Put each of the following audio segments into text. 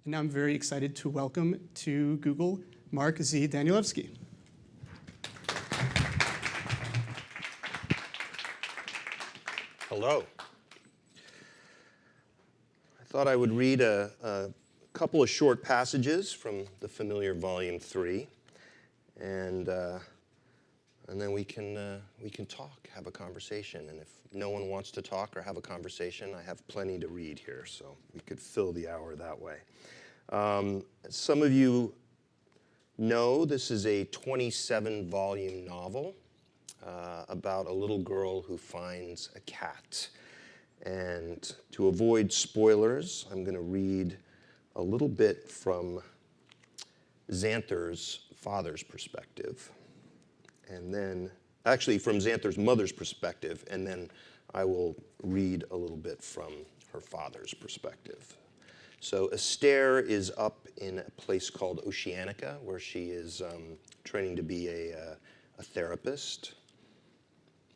And now I'm very excited to welcome to Google, Mark Z. Danielewski. Hello. I thought I would read a couple of short passages from the familiar Volume 3, and then we can talk, have a conversation. And if no one wants to talk or have a conversation, I have plenty to read here, so we could fill the hour that way. Some of you know this is a 27-volume novel about a little girl who finds a cat. And to avoid spoilers, I'm going to read a little bit from Xanther's father's perspective. And then, actually from Xanther's mother's perspective, and then I will read a little bit from her father's perspective. So Esther is up in a place called Oceanica, where she is training to be a therapist,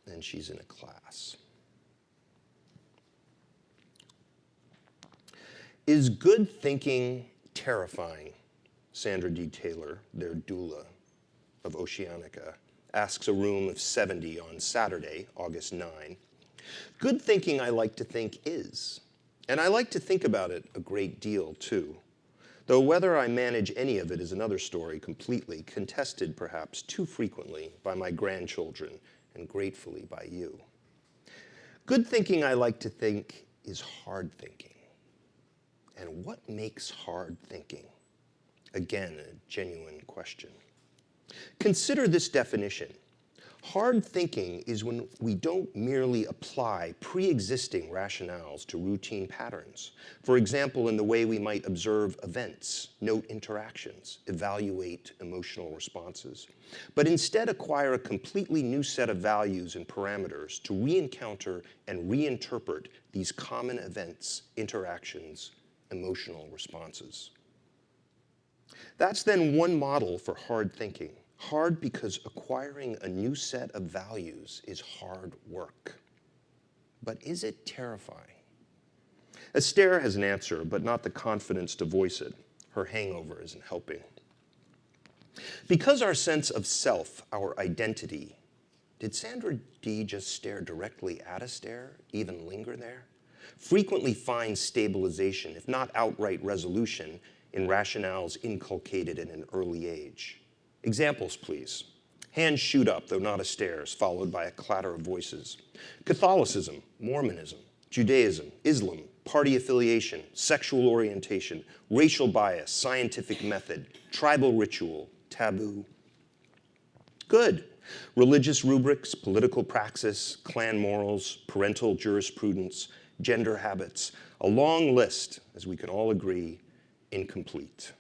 and she's in a class. Is good thinking terrifying? Sandra D. Taylor, their doula of Oceanica, asks a room of 70 on Saturday, August 9. Good thinking, I like to think, is. And I like to think about it a great deal, too. Though whether I manage any of it is another story completely, contested perhaps too frequently by my grandchildren and gratefully by you. Good thinking, I like to think, is hard thinking. And what makes hard thinking? Again, a genuine question. Consider this definition. Hard thinking is when we don't merely apply pre-existing rationales to routine patterns. For example, in the way we might observe events, note interactions, evaluate emotional responses, but instead acquire a completely new set of values and parameters to re-encounter and reinterpret these common events, interactions, emotional responses. That's then one model for hard thinking. Hard because acquiring a new set of values is hard work. But is it terrifying? Esther has an answer, but not the confidence to voice it. Her hangover isn't helping. Because our sense of self, our identity, did Sandra D. just stare directly at Esther, even linger there? Frequently find stabilization, if not outright resolution, in rationales inculcated at an early age. Examples, please. Hands shoot up, though not Esther's, followed by a clatter of voices. Catholicism, Mormonism, Judaism, Islam, party affiliation, sexual orientation, racial bias, scientific method, tribal ritual, taboo. Good. Religious rubrics, political praxis, clan morals, parental jurisprudence, gender habits, a long list, as we can all agree, incomplete.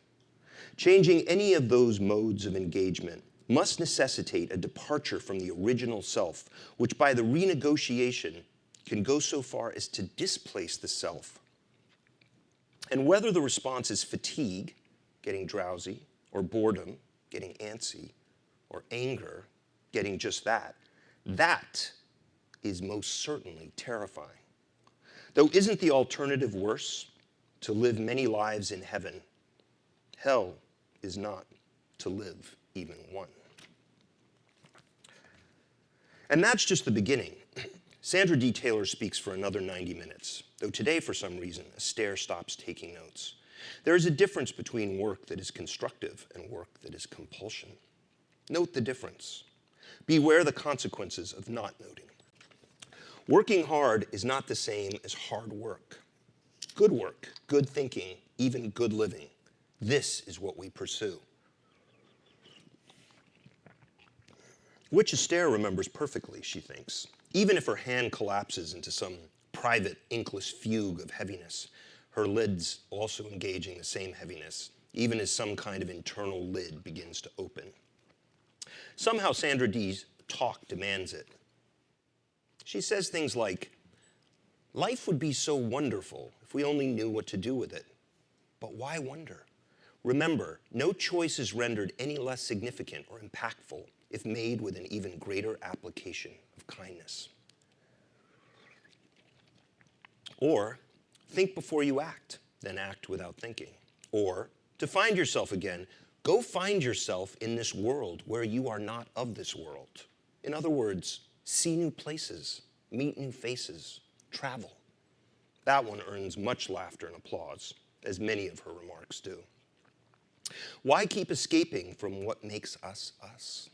Changing any of those modes of engagement must necessitate a departure from the original self, which by the renegotiation can go so far as to displace the self. And whether the response is fatigue, getting drowsy, or boredom, getting antsy, or anger, getting just that, that is most certainly terrifying. Though isn't the alternative worse? To live many lives in heaven. Hell is not to live even one. And that's just the beginning. Sandra D. Taylor speaks for another 90 minutes, though today, for some reason, Esther stops taking notes. There is a difference between work that is constructive and work that is compulsion. Note the difference. Beware the consequences of not noting. Working hard is not the same as hard work. Good work, good thinking, even good living. This is what we pursue. Which Esther remembers perfectly, she thinks. Even if her hand collapses into some private, inkless fugue of heaviness, her lids also engaging the same heaviness, even as some kind of internal lid begins to open. Somehow Sandra D's talk demands it. She says things like, life would be so wonderful if we only knew what to do with it. But why wonder? Remember, no choice is rendered any less significant or impactful if made with an even greater application of kindness. Or, think before you act, then act without thinking. Or, to find yourself again, go find yourself in this world where you are not of this world. In other words, see new places, meet new faces, travel. That one earns much laughter and applause, as many of her remarks do. Why keep escaping from what makes us us?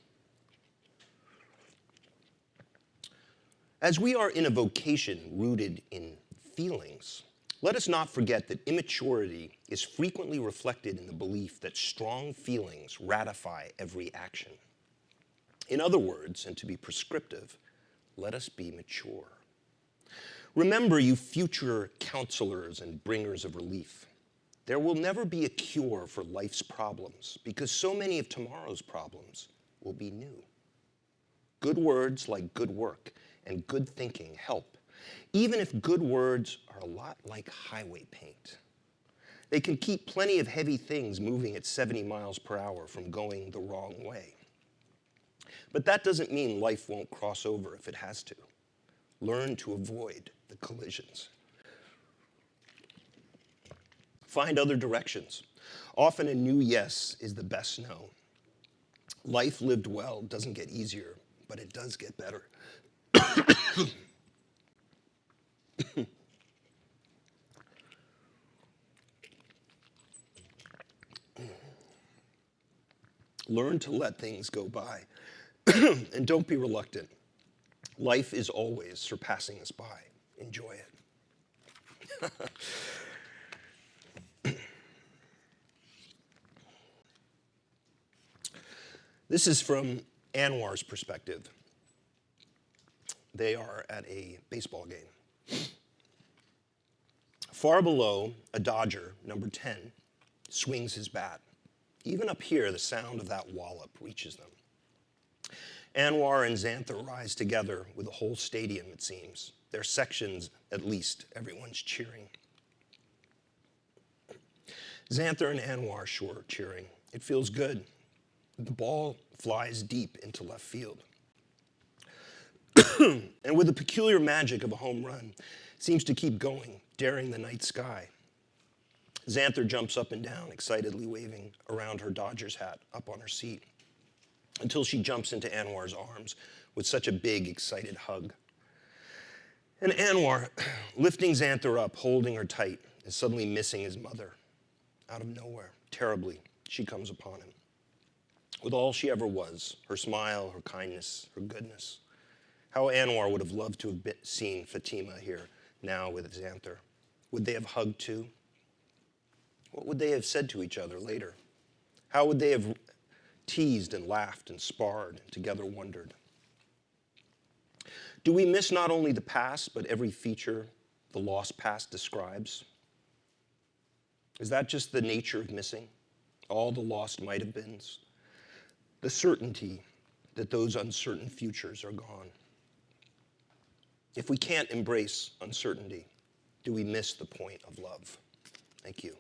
As we are in a vocation rooted in feelings, let us not forget that immaturity is frequently reflected in the belief that strong feelings ratify every action. In other words, and to be prescriptive, let us be mature. Remember, you future counselors and bringers of relief, there will never be a cure for life's problems because so many of tomorrow's problems will be new. Good words like good work and good thinking help, even if good words are a lot like highway paint. They can keep plenty of heavy things moving at 70 miles per hour from going the wrong way. But that doesn't mean life won't cross over if it has to. Learn to avoid the collisions. Find other directions. Often a new yes is the best no. Life lived well doesn't get easier, but it does get better. Learn to let things go by, and don't be reluctant. Life is always surpassing us by. Enjoy it. This is from Anwar's perspective. They are at a baseball game. Far below, a Dodger, number 10, swings his bat. Even up here, the sound of that wallop reaches them. Anwar and Xanther rise together with the whole stadium, it seems. Their sections, at least, everyone's cheering. Xanther and Anwar sure cheering. It feels good. The ball flies deep into left field. And with the peculiar magic of a home run, seems to keep going, daring the night sky. Xanther jumps up and down, excitedly waving around her Dodgers hat up on her seat, until she jumps into Anwar's arms with such a big, excited hug. And Anwar, lifting Xanther up, holding her tight, is suddenly missing his mother. Out of nowhere, terribly, she comes upon him. With all she ever was, her smile, her kindness, her goodness. How Anwar would have loved to have seen Fatima here now with Xanther. Would they have hugged too? What would they have said to each other later? How would they have teased and laughed and sparred and together wondered? Do we miss not only the past, but every feature the lost past describes? Is that just the nature of missing? All the lost might-have-beens? The certainty that those uncertain futures are gone. If we can't embrace uncertainty, do we miss the point of love? Thank you.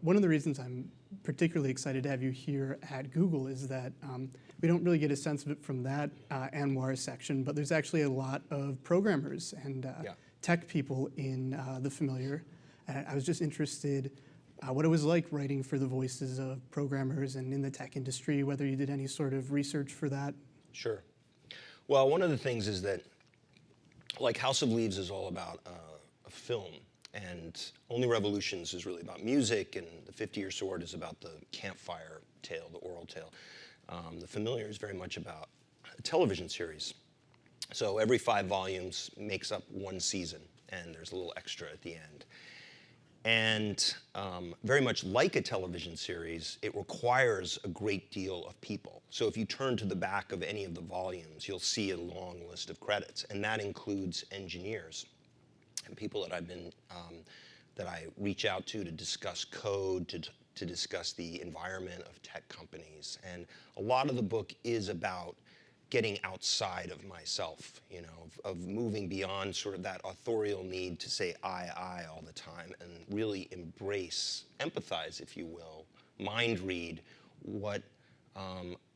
One of the reasons I'm particularly excited to have you here at Google is that we don't really get a sense of it from that Anwar section, but there's actually a lot of programmers and tech people in the Familiar. And I was just interested what it was like writing for the voices of programmers and in the tech industry, whether you did any sort of research for that. Sure. Well, one of the things is that, like House of Leaves is all about a film, and Only Revolutions is really about music, and The 50-Year Sword is about the campfire tale, the oral tale. The Familiar is very much about a television series. So every 5 volumes makes up one season, and there's a little extra at the end. And very much like a television series, it requires a great deal of people. So if you turn to the back of any of the volumes, you'll see a long list of credits, and that includes engineers and people that that I reach out to discuss code, to discuss the environment of tech companies. And a lot of the book is about getting outside of myself, you know, of moving beyond sort of that authorial need to say I all the time and really embrace, empathize, if you will, mind read what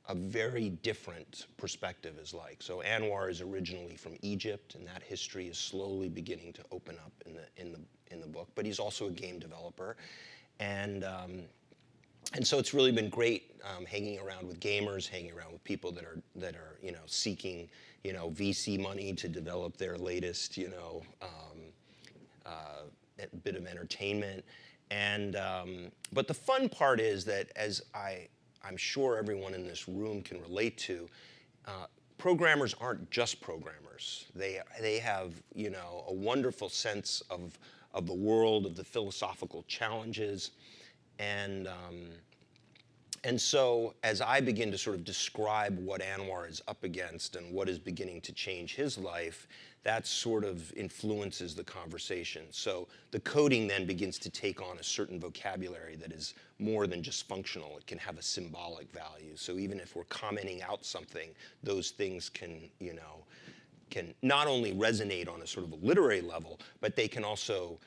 a very different perspective is like. So Anwar is originally from Egypt, and that history is slowly beginning to open up in the book. But he's also a game developer, and so it's really been great hanging around with gamers, hanging around with people that are seeking VC money to develop their latest bit of entertainment. And but the fun part is that, as I'm sure everyone in this room can relate to, programmers aren't just programmers. They have a wonderful sense of the world, of the philosophical challenges, and so as I begin to sort of describe what Anwar is up against and what is beginning to change his life, that sort of influences the conversation. So the coding then begins to take on a certain vocabulary that is more than just functional. It can have a symbolic value. So even if we're commenting out something, those things can not only resonate on a sort of a literary level, but they can also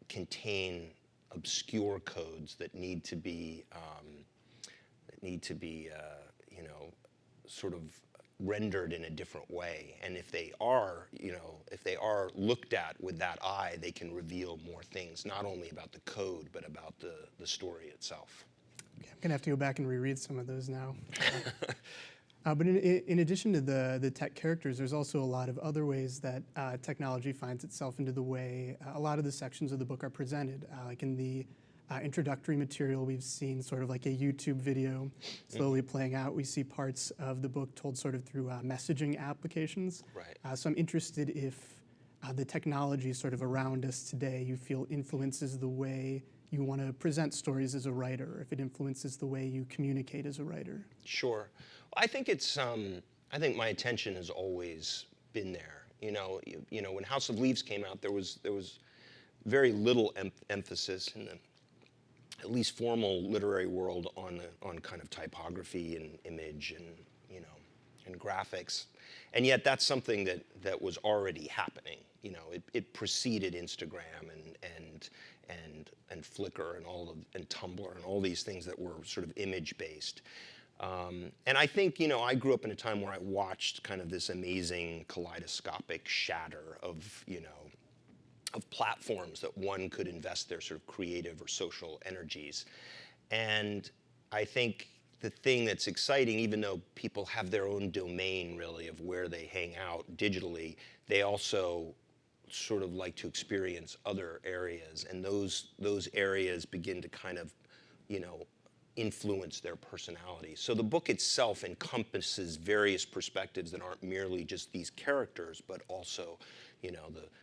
contain obscure codes that need to be sort of rendered in a different way. And if they are looked at with that eye, they can reveal more things, not only about the code, but about the story itself. Okay, I'm gonna have to go back and reread some of those now. But in addition to the tech characters, there's also a lot of other ways that technology finds itself into the way a lot of the sections of the book are presented. Like in the introductory material, we've seen sort of like a YouTube video slowly playing out. We see parts of the book told sort of through messaging applications. Right. So I'm interested if the technology sort of around us today you feel influences the way you want to present stories as a writer, or if it influences the way you communicate as a writer. Sure. Well, I think it's. I think my attention has always been there. When House of Leaves came out, there was very little emphasis in the at least formal literary world on kind of typography and image and and graphics, and yet that's something that was already happening. It preceded Instagram and Flickr and Tumblr and all these things that were sort of image based. And I think I grew up in a time where I watched kind of this amazing kaleidoscopic shatter of of platforms that one could invest their sort of creative or social energies. And I think the thing that's exciting, even though people have their own domain really of where they hang out digitally, they also sort of like to experience other areas, and those areas begin to kind of influence their personality. So the book itself encompasses various perspectives that aren't merely just these characters, but also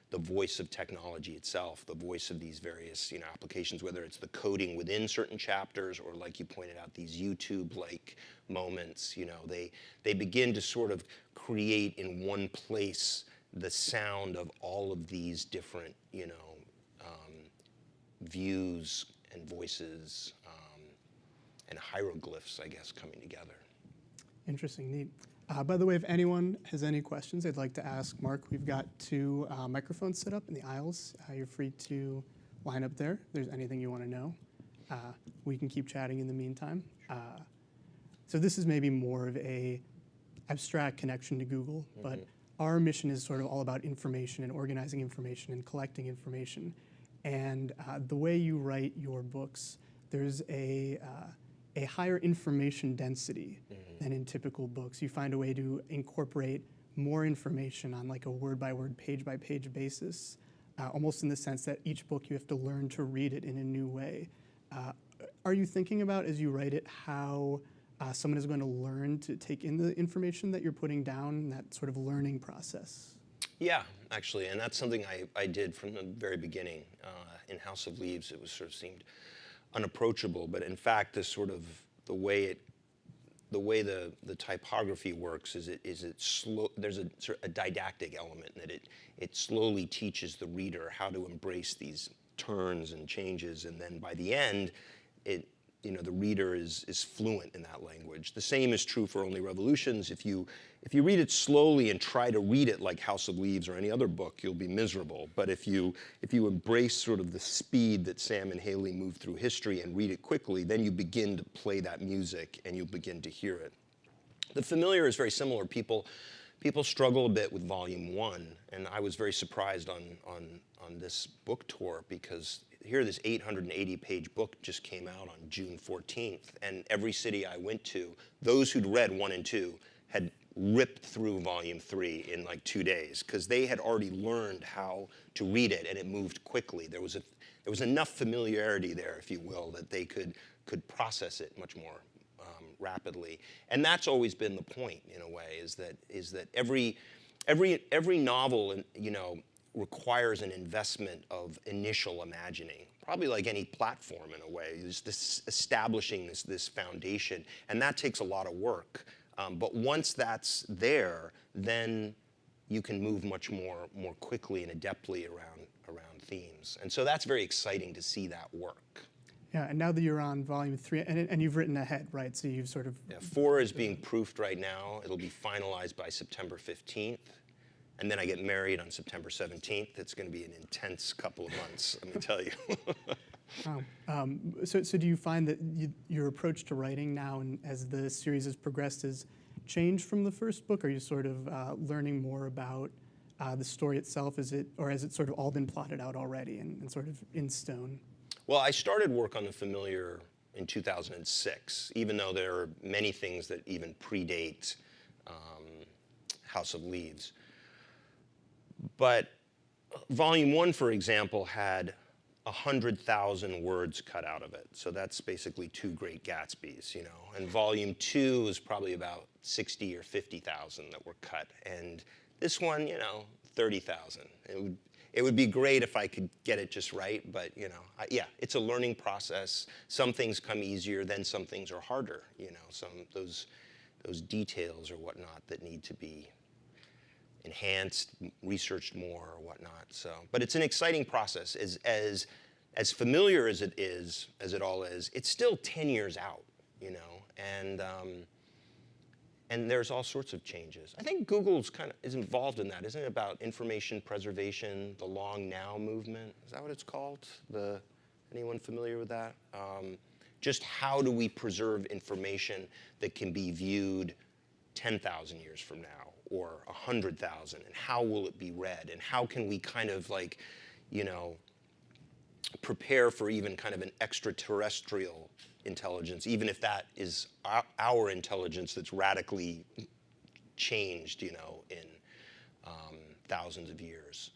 the voice of technology itself, the voice of these various applications, whether it's the coding within certain chapters or, like you pointed out, these YouTube-like moments. They begin to sort of create in one place the sound of all of these different views and voices and hieroglyphs, I guess, coming together. Interesting, neat. By the way, if anyone has any questions they'd like to ask Mark, we've got 2 microphones set up in the aisles. You're free to line up there if there's anything you want to know. We can keep chatting in the meantime. So this is maybe more of a abstract connection to Google, but our mission is sort of all about information and organizing information and collecting information. And the way you write your books, there's a higher information density than in typical books. You find a way to incorporate more information on like a word-by-word, page-by-page basis, almost in the sense that each book you have to learn to read it in a new way. Are you thinking about, as you write it, how someone is going to learn to take in the information that you're putting down, that sort of learning process? Yeah, actually, and that's something I did from the very beginning. In House of Leaves, it was sort of seemed unapproachable, but in fact, the way the typography works is it slow. There's a sort of a didactic element in that it slowly teaches the reader how to embrace these turns and changes, and then by the end, the reader is fluent in that language. The same is true for Only Revolutions. If you read it slowly and try to read it like House of Leaves or any other book, you'll be miserable. But if you embrace sort of the speed that Sam and Haley move through history and read it quickly, then you begin to play that music and you begin to hear it. The Familiar is very similar. People struggle a bit with volume 1, and I was very surprised on this book tour, because here this 880-page book just came out on June 14th, and every city I went to, those who'd read 1 and 2 had ripped through volume 3 in like 2 days, because they had already learned how to read it, and it moved quickly. There was enough familiarity there, if you will, that they could process it much more rapidly. And that's always been the point, in a way, is that every novel, requires an investment of initial imagining, probably like any platform in a way. There's this establishing this foundation, and that takes a lot of work. But once that's there, then you can move much more quickly and adeptly around themes. And so that's very exciting to see that work. Yeah, and now that you're on volume 3, and you've written ahead, right? So you've sort of... Yeah, 4 is being proofed right now. It'll be finalized by September 15th. And then I get married on September 17th. It's going to be an intense couple of months, let me tell you. Wow. So do you find that your approach to writing now, and as the series has progressed, has changed from the first book? Are you sort of learning more about the story itself? Or has it sort of all been plotted out already and sort of in stone? Well, I started work on The Familiar in 2006, even though there are many things that even predate House of Leaves. But volume 1, for example, had 100,000 words cut out of it. So that's basically 2 Great Gatsbys, And volume 2 is probably about 60 or 50,000 that were cut. And this one, 30,000. It would be great if I could get it just right, but yeah, it's a learning process. Some things come easier, then some things are harder. Some those details or whatnot that need to be enhanced, researched more or whatnot. So, but it's an exciting process. As familiar as it all is, it's still 10 years out, and there's all sorts of changes. I think Google's is involved in that, isn't it? About information preservation, the long now movement. Is that what it's called? Anyone familiar with that? Just how do we preserve information that can be viewed 10,000 years from now, or 100,000, and how will it be read, and how can we prepare for even kind of an extraterrestrial intelligence, even if that is our intelligence that's radically changed, in thousands of years.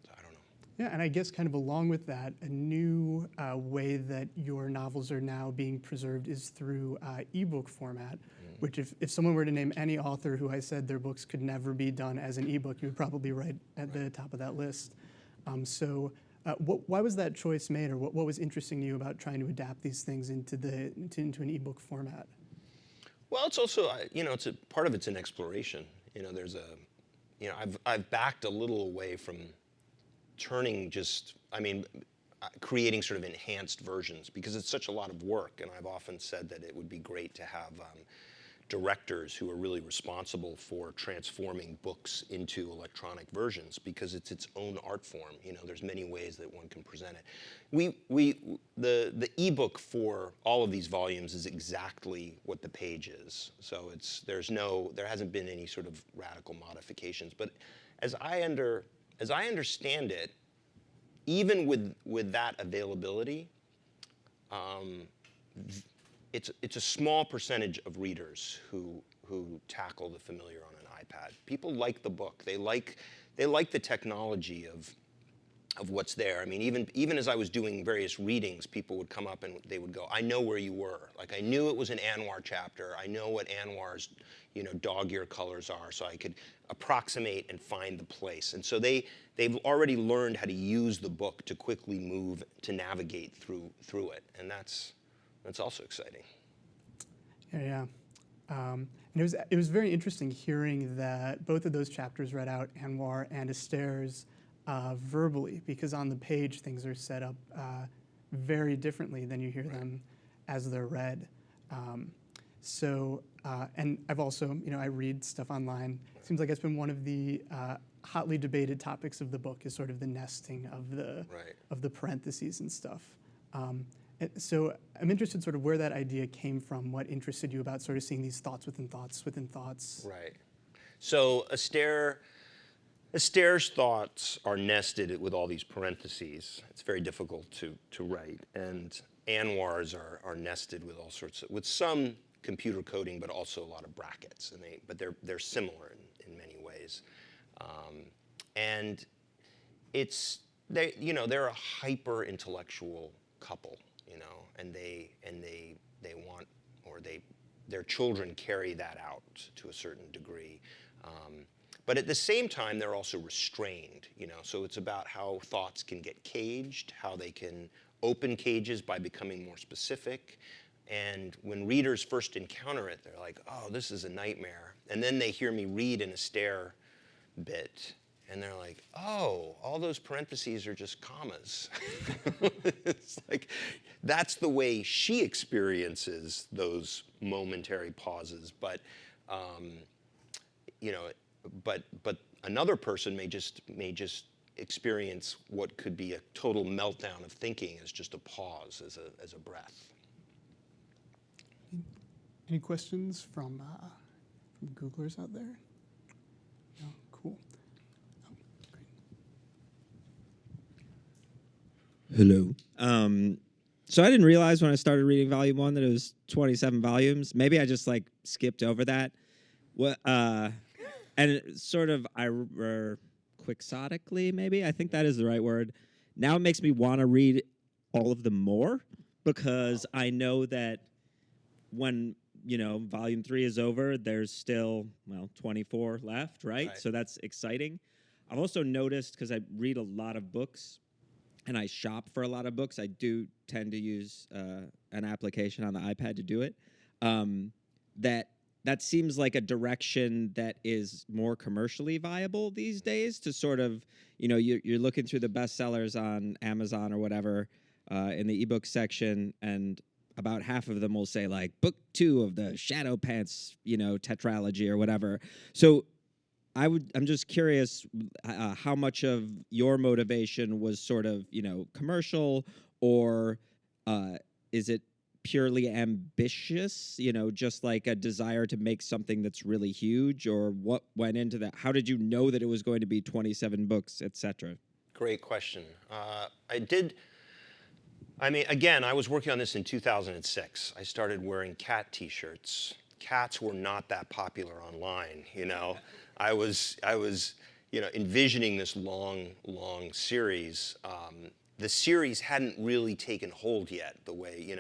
So I don't know. Yeah, and I guess kind of along with that, a new way that your novels are now being preserved is through ebook format, which if someone were to name any author who I said their books could never be done as an ebook, you would probably write at the top of that list. Why was that choice made, or what was interesting to you about trying to adapt these things into an ebook format? Well, it's also, it's part of it's an exploration. There's I've backed a little away from creating sort of enhanced versions, because it's such a lot of work, and I've often said that it would be great to have directors who are really responsible for transforming books into electronic versions, because it's its own art form. There's many ways that one can present it. The ebook for all of these volumes is exactly what the page is. So there hasn't been any sort of radical modifications. But as I understand it, even with that availability, it's a small percentage of readers who tackle The Familiar on an iPad. People like the book. They like the technology of what's there. I mean, even as I was doing various readings, people would come up and they would go, "I know where you were. Like, I knew it was an Anwar chapter. I know what Anwar's dog-ear colors are, so I could approximate and find the place." And so they've already learned how to use the book to quickly move, to navigate through it, and that's also exciting. Yeah. And it was very interesting hearing that both of those chapters read out Anwar and Esther's verbally, because on the page things are set up very differently than you hear them as they're read. And I've also, I read stuff online. Seems like it's been one of the hotly debated topics of the book is sort of the nesting of the parentheses and stuff. So I'm interested sort of where that idea came from, what interested you about sort of seeing these thoughts within thoughts within thoughts. Right. So Astaire's thoughts are nested with all these parentheses. It's very difficult to write. And Anwar's are nested with all sorts of, with some computer coding, but also a lot of brackets. But they're similar in many ways. And they're a hyper intellectual couple, and they want, or their children carry that out to a certain degree. But at the same time, they're also restrained, so it's about how thoughts can get caged, how they can open cages by becoming more specific. And when readers first encounter it, they're like, oh, this is a nightmare. And then they hear me read an Astaire bit, and they're like, oh, all those parentheses are just commas. It's like, that's the way she experiences those momentary pauses. But, but another person may just experience what could be a total meltdown of thinking as just a pause, as a breath. Any questions from Googlers out there? No? Cool. Oh, great. Hello. So I didn't realize when I started reading volume 1 that it was 27 volumes. Maybe I just skipped over that. And it sort of quixotically, maybe, I think that is the right word. Now it makes me want to read all of them more, because I know that when volume 3 is over, there's still 24 left, right? So that's exciting. I've also noticed, because I read a lot of books and I shop for a lot of books, I do tend to use an application on the iPad to do it. That seems like a direction that is more commercially viable these days, to sort of, you're looking through the bestsellers on Amazon or whatever in the ebook section, and about half of them will say book 2 of the Shadow Pants, tetralogy or whatever. So I'm just curious how much of your motivation was sort of, commercial, or is it purely ambitious, just like a desire to make something that's really huge, or what went into that? How did you know that it was going to be 27 books, etc.? Great question. Again, I was working on this in 2006. I started wearing cat T-shirts. Cats were not that popular online, I was envisioning this long series. The series hadn't really taken hold yet, the way,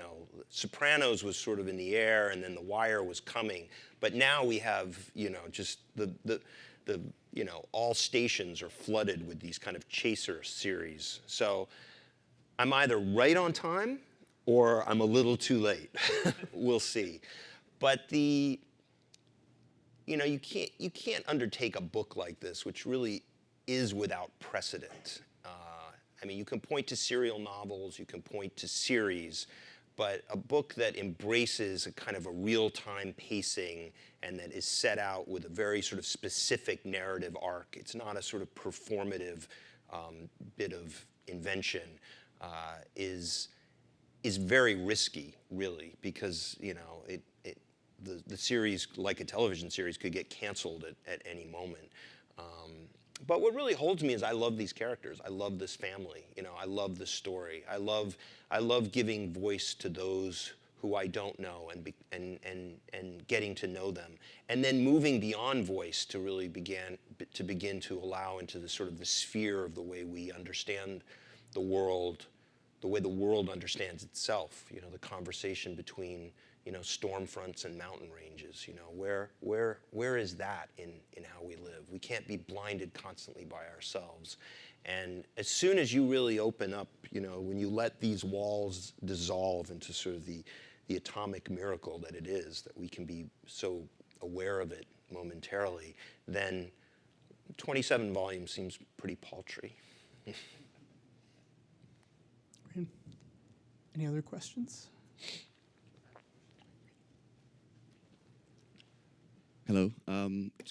Sopranos was sort of in the air, and then The Wire was coming. But now we have, just all stations are flooded with these kind of chaser series. So I'm either right on time or I'm a little too late. We'll see. But you can't undertake a book like this, which really is without precedent. You can point to serial novels, you can point to series, but a book that embraces a kind of a real-time pacing and that is set out with a very sort of specific narrative arc. It's not a sort of performative bit of invention. Is very risky, really, because the series, like a television series, could get canceled at any moment. But what really holds me is I love these characters. I love this family. I love the story. I love giving voice to those who I don't know and getting to know them, and then moving beyond voice to really begin to allow into the sort of the sphere of the way we understand the world, the way the world understands itself. The conversation between storm fronts and mountain ranges. Where is that in how we live? We can't be blinded constantly by ourselves. And as soon as you really open up, when you let these walls dissolve into sort of the atomic miracle that it is, that we can be so aware of it momentarily, then 27 volumes seems pretty paltry. Any other questions? Hello.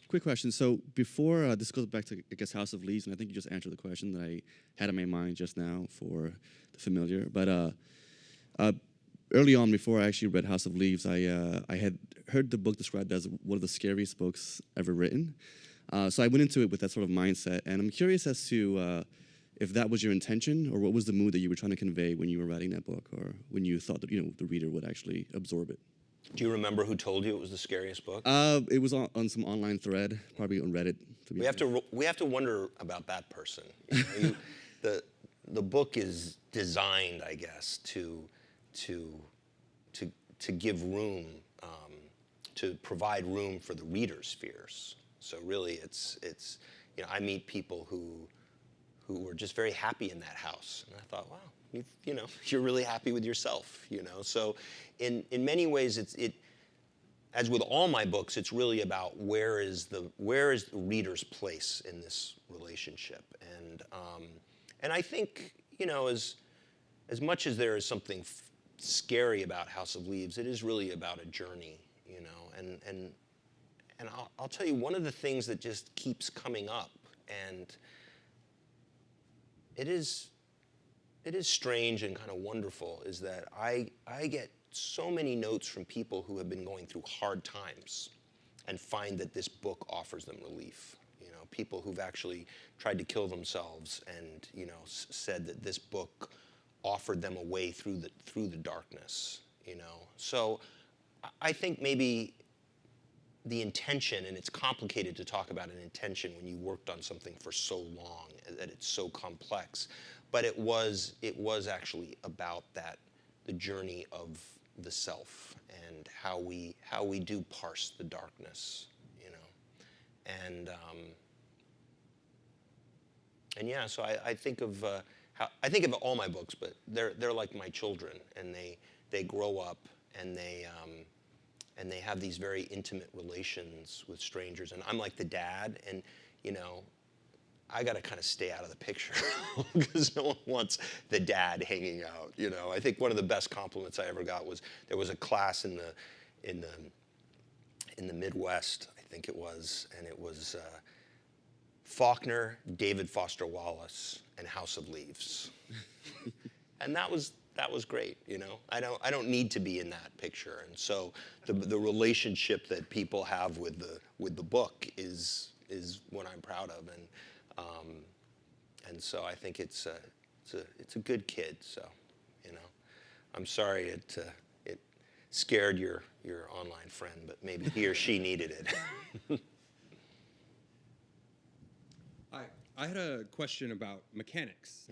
Quick question. So before, this goes back to, I guess, House of Leaves, and I think you just answered the question that I had in my mind just now for The Familiar. But early on, before I actually read House of Leaves, I had heard the book described as one of the scariest books ever written. So I went into it with that sort of mindset, and I'm curious as to if that was your intention, or what was the mood that you were trying to convey when you were writing that book, or when you thought that the reader would actually absorb it. Do you remember who told you it was the scariest book? It was on some online thread, probably on Reddit. We have to wonder about that person. The book is designed, I guess, to give room, to provide room for the reader's fears. So really, it's I meet people who were just very happy in that house, and I thought, wow, you're really happy with yourself. So in many ways, it as with all my books, it's really about where is the reader's place in this relationship, and I think as much as there is something scary about House of Leaves, it is really about a journey, and I'll tell you, one of the things that just keeps coming up, and it is strange and kind of wonderful, is that I get so many notes from people who have been going through hard times and find that this book offers them relief. People who've actually tried to kill themselves and said that this book offered them a way through the darkness. So I think maybe the intention, and it's complicated to talk about an intention when you worked on something for so long, that it's so complex, but it was actually about that, the journey of the self, and how we do parse the darkness, and yeah. So I think of I think of all my books, but they're like my children, and they grow up, and they have these very intimate relations with strangers, and I'm like the dad, and I got to kind of stay out of the picture because no one wants the dad hanging out. I think one of the best compliments I ever got was there was a class in the Midwest, I think it was, and it was Faulkner, David Foster Wallace, and House of Leaves, and that was great. I don't need to be in that picture, and so the relationship that people have with the book is what I'm proud of, and so I think it's a good kid. So I'm sorry it scared your online friend, but maybe he or she needed it. Hi, I had a question about mechanics.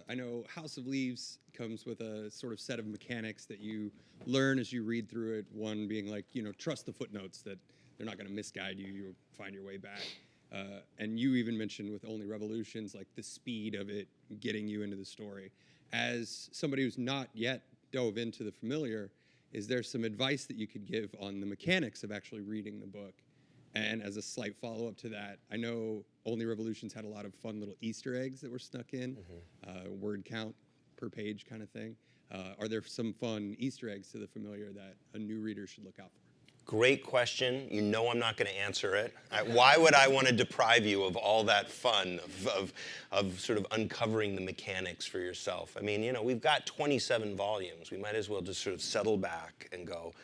I know House of Leaves comes with a sort of set of mechanics that you learn as you read through it. One being like, trust the footnotes, that they're not going to misguide you. You'll find your way back. And you even mentioned with Only Revolutions, like the speed of it getting you into the story. As somebody who's not yet dove into The Familiar, is there some advice that you could give on the mechanics of actually reading the book? And as a slight follow-up to that, I know Only Revolutions had a lot of fun little Easter eggs that were snuck in, word count per page kind of thing. Are there some fun Easter eggs to The Familiar that a new reader should look out for? Great question. I'm not going to answer it. Why would I want to deprive you of all that fun of sort of uncovering the mechanics for yourself? I mean, we've got 27 volumes. We might as well just sort of settle back and go,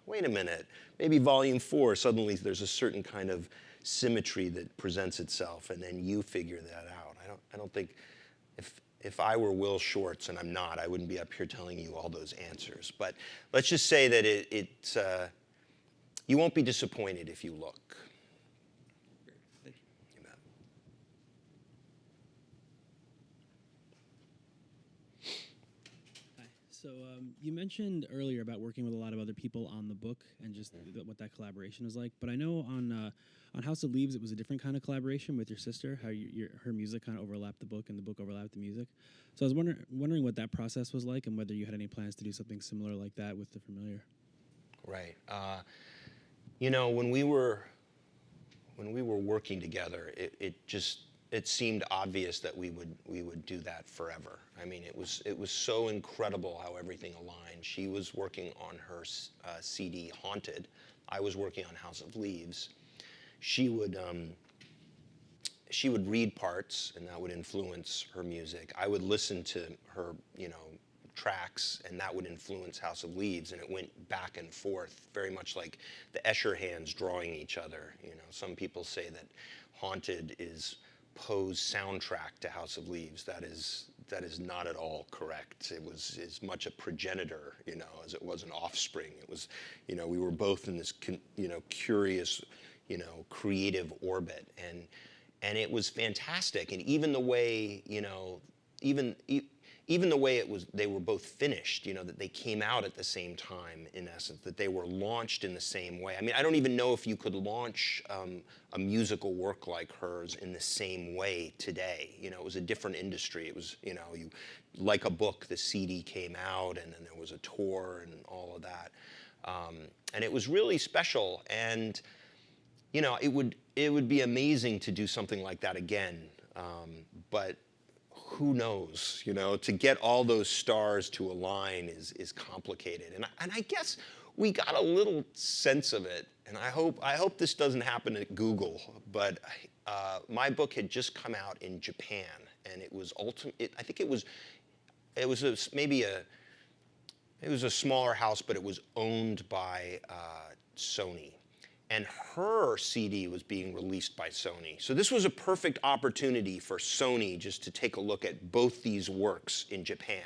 wait a minute. Maybe volume 4, suddenly there's a certain kind of symmetry that presents itself, and then you figure that out. I don't think, if I were Will Shortz, and I'm not, I wouldn't be up here telling you all those answers. But let's just say that you won't be disappointed if you look. Thank you. You bet. Hi. So you mentioned earlier about working with a lot of other people on the book and just what that collaboration was like. But I know on House of Leaves, it was a different kind of collaboration with your sister, how her music kind of overlapped the book and the book overlapped the music. So I was wondering what that process was like and whether you had any plans to do something similar like that with The Familiar. Right. When we were working together, it seemed obvious that we would do that forever. I mean, it was so incredible how everything aligned. She was working on her CD Haunted I was working on House of Leaves, she would read parts, and that would influence her music. I would listen to her, tracks, and that would influence House of Leaves, and it went back and forth, very much like the Escher hands drawing each other. Some people say that Haunted is Poe's soundtrack to House of Leaves. That is not at all correct. It was as much a progenitor, as it was an offspring. It was, we were both in this, curious, creative orbit, and it was fantastic. And even the way, even the way they were both finished, that they came out at the same time, in essence, that they were launched in the same way. I mean, I don't even know if you could launch a musical work like hers in the same way today. It was a different industry. It was, like a book, the CD came out, and then there was a tour and all of that. And it was really special. And, it would be amazing to do something like that again. But who knows, to get all those stars to align is complicated. And I guess we got a little sense of it, and I hope this doesn't happen at Google, but my book had just come out in Japan, and it was I think it was a smaller house, but it was owned by Sony. And her CD was being released by Sony. So this was a perfect opportunity for Sony just to take a look at both these works in Japan.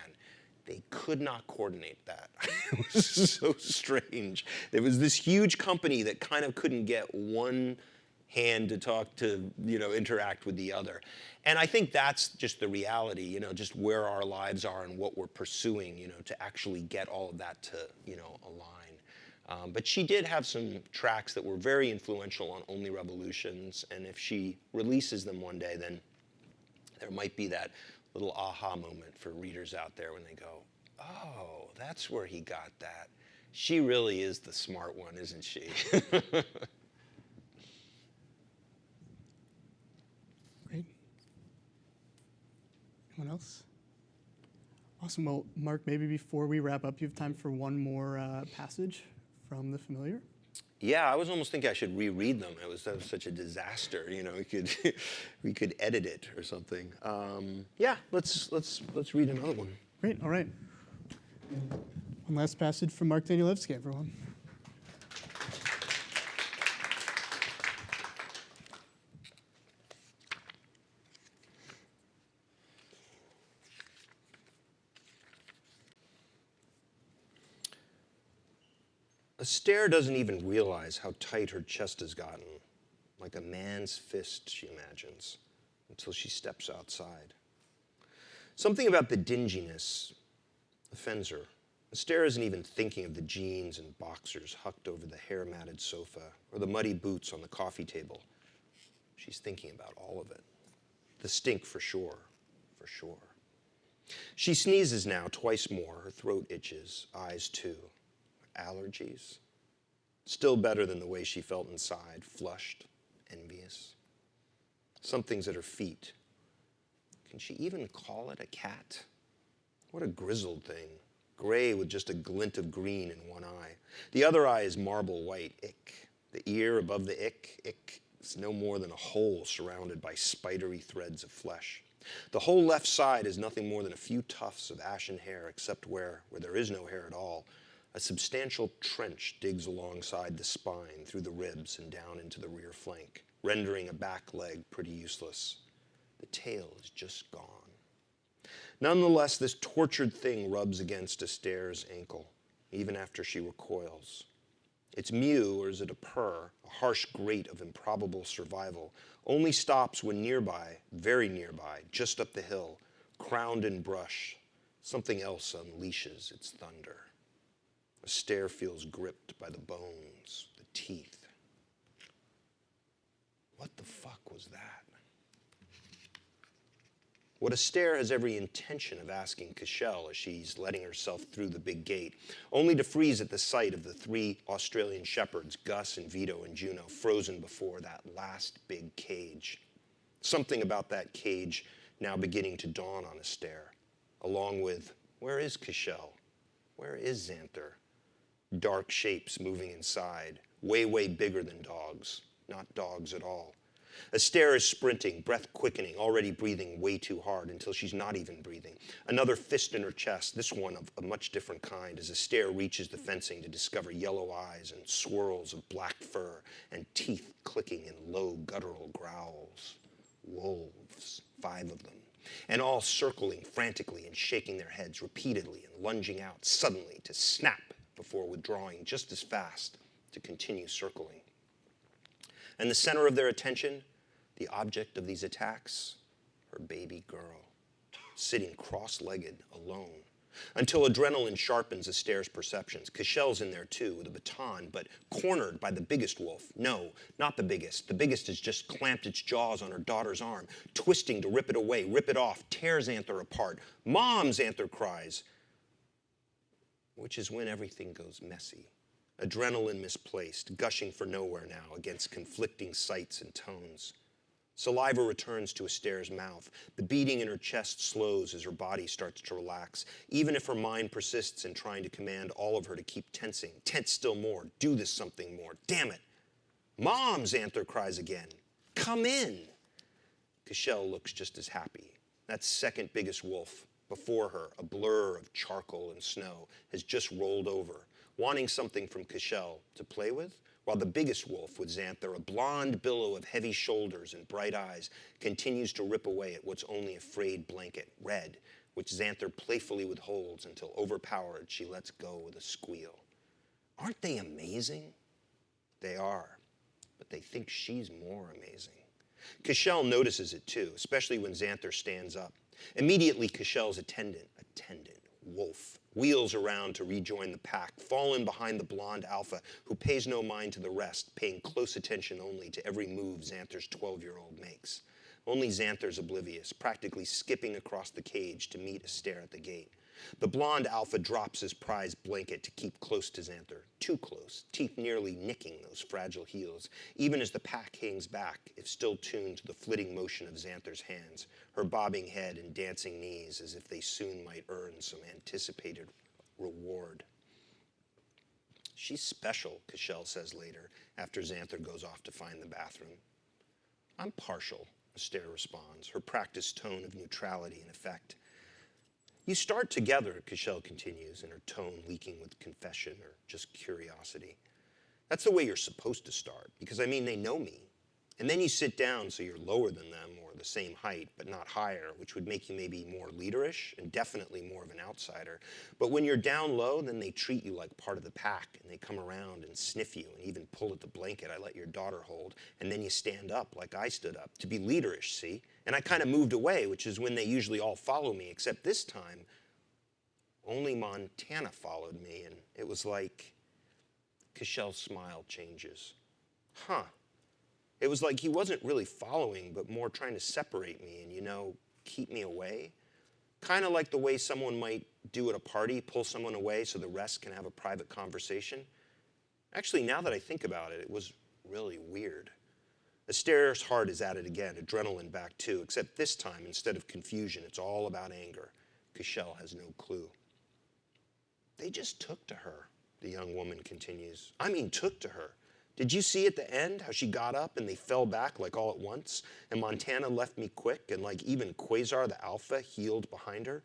They could not coordinate that. It was so strange. There was this huge company that kind of couldn't get one hand to talk to, interact with the other. And I think that's just the reality, just where our lives are and what we're pursuing, to actually get all of that to, align. But she did have some tracks that were very influential on Only Revolutions, and if she releases them one day, then there might be that little aha moment for readers out there when they go, oh, that's where he got that. She really is the smart one, isn't she? Great. Anyone else? Awesome. Well, Mark, maybe before we wrap up, you have time for one more passage from The Familiar? Yeah, I was almost thinking I should reread them. That was such a disaster. We could edit it or something. Yeah, let's read another one. Great. All right. One last passage from Mark Danielewski, everyone. Astaire doesn't even realize how tight her chest has gotten, like a man's fist, she imagines, until she steps outside. Something about the dinginess offends her. Astaire isn't even thinking of the jeans and boxers hucked over the hair-matted sofa or the muddy boots on the coffee table. She's thinking about all of it. The stink for sure, for sure. She sneezes now twice more. Her throat itches, eyes too. Allergies. Still better than the way she felt inside, flushed, envious. Something's at her feet. Can she even call it a cat? What a grizzled thing. Gray with just a glint of green in one eye. The other eye is marble white, ick. The ear above the ick is no more than a hole surrounded by spidery threads of flesh. The whole left side is nothing more than a few tufts of ashen hair, except where there is no hair at all. A substantial trench digs alongside the spine, through the ribs and down into the rear flank, rendering a back leg pretty useless. The tail is just gone. Nonetheless, this tortured thing rubs against Astaire's ankle, even after she recoils. Its mew, or is it a purr, a harsh grate of improbable survival, only stops when nearby, very nearby, just up the hill, crowned in brush, something else unleashes its thunder. Astaire feels gripped by the bones, the teeth. What the fuck was that? What Astaire has every intention of asking Cashel as she's letting herself through the big gate, only to freeze at the sight of the three Australian shepherds, Gus and Vito and Juno, frozen before that last big cage. Something about that cage now beginning to dawn on Astaire, along with, where is Cashel? Where is Xanther? Dark shapes moving inside, way, way bigger than dogs, not dogs at all. Astaire is sprinting, breath quickening, already breathing way too hard until she's not even breathing. Another fist in her chest, this one of a much different kind, as Astaire reaches the fencing to discover yellow eyes and swirls of black fur and teeth clicking in low guttural growls. Wolves, 5 of them, and all circling frantically and shaking their heads repeatedly and lunging out suddenly to snap before withdrawing just as fast to continue circling. And the center of their attention, the object of these attacks, her baby girl, sitting cross-legged, alone, until adrenaline sharpens Astaire's perceptions. Cachel's in there too, with a baton, but cornered by the biggest wolf. No, not the biggest. The biggest has just clamped its jaws on her daughter's arm, twisting to rip it away, rip it off, tear Xanther apart. "Mom!" Xanther cries, which is when everything goes messy. Adrenaline misplaced, gushing for nowhere now against conflicting sights and tones. Saliva returns to Astaire's mouth. The beating in her chest slows as her body starts to relax, even if her mind persists in trying to command all of her to keep tensing. Tense still more. Do this something more. Damn it. "Mom!" Xanther cries again. "Come in!" Cashel looks just as happy. That second biggest wolf before her, a blur of charcoal and snow, has just rolled over, wanting something from Cashel to play with, while the biggest wolf with Xanther, a blonde billow of heavy shoulders and bright eyes, continues to rip away at what's only a frayed blanket, red, which Xanther playfully withholds until, overpowered, she lets go with a squeal. Aren't they amazing? They are, but they think she's more amazing. Cashel notices it too, especially when Xanther stands up. Immediately, Cashel's attendant, wolf, wheels around to rejoin the pack, fall in behind the blonde alpha, who pays no mind to the rest, paying close attention only to every move Xanther's 12-year-old makes. Only Xanther's oblivious, practically skipping across the cage to meet Astaire at the gate. The blonde alpha drops his prized blanket to keep close to Xanther, too close, teeth nearly nicking those fragile heels, even as the pack hangs back, if still tuned to the flitting motion of Xanther's hands, her bobbing head and dancing knees as if they soon might earn some anticipated reward. "She's special," Cashel says later, after Xanther goes off to find the bathroom. "I'm partial," Astaire responds, her practiced tone of neutrality in effect. "You start together," Cashel continues, in her tone leaking with confession or just curiosity. "That's the way you're supposed to start, because, I mean, they know me. And then you sit down so you're lower than them or the same height, but not higher, which would make you maybe more leaderish and definitely more of an outsider. But when you're down low, then they treat you like part of the pack, and they come around and sniff you and even pull at the blanket I let your daughter hold. And then you stand up like I stood up to be leaderish, see? And I kind of moved away, which is when they usually all follow me, except this time, only Montana followed me, and it was like..." Cashel's smile changes. "Huh. It was like he wasn't really following, but more trying to separate me and, keep me away. Kind of like the way someone might do at a party, pull someone away so the rest can have a private conversation. Actually, now that I think about it, it was really weird." Astaire's heart is at it again, adrenaline back too, except this time, instead of confusion, it's all about anger. Cashel has no clue. "They just took to her," the young woman continues. "I mean, took to her. Did you see at the end how she got up and they fell back like all at once? And Montana left me quick, and like even Quasar the Alpha healed behind her?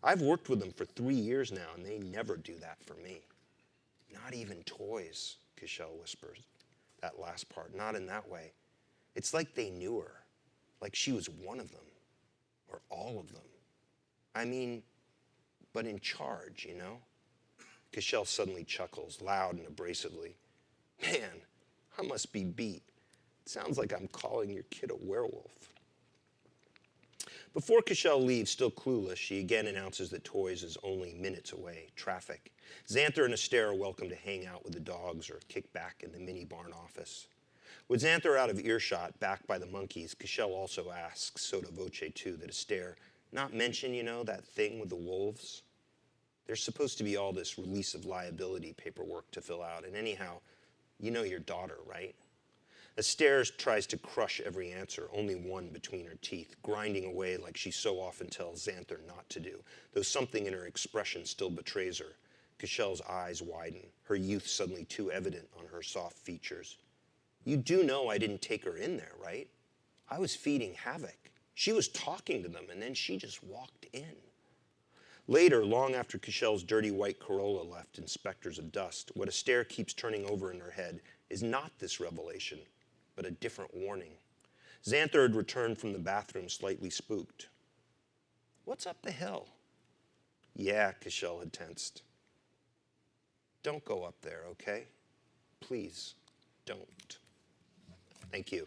I've worked with them for 3 years now, and they never do that for me." "Not even toys," Cashel whispers. That last part, not in that way. It's like they knew her, like she was one of them, or all of them. I mean, but in charge, Cashel suddenly chuckles, loud and abrasively. "Man, I must be beat. It sounds like I'm calling your kid a werewolf." Before Cashel leaves, still clueless, she again announces that Toys is only minutes away. Traffic. Xanther and Astaire are welcome to hang out with the dogs or kick back in the mini barn office. With Xanther out of earshot, back by the monkeys, Cashel also asks, sotto voce too, that Astaire not mention, that thing with the wolves. There's supposed to be all this release of liability paperwork to fill out, and anyhow, you know your daughter, right? Astaire tries to crush every answer, only one between her teeth, grinding away like she so often tells Xanther not to do, though something in her expression still betrays her. Cashel's eyes widen, her youth suddenly too evident on her soft features. You do know I didn't take her in there, right? I was feeding havoc. She was talking to them, and then she just walked in. Later, long after Cashel's dirty white Corolla left in specters of dust, what Astaire keeps turning over in her head is not this revelation, but a different warning. Xanther had returned from the bathroom slightly spooked. What's up the hill? Yeah, Cashel had tensed. Don't go up there, okay? Please, don't. Thank you.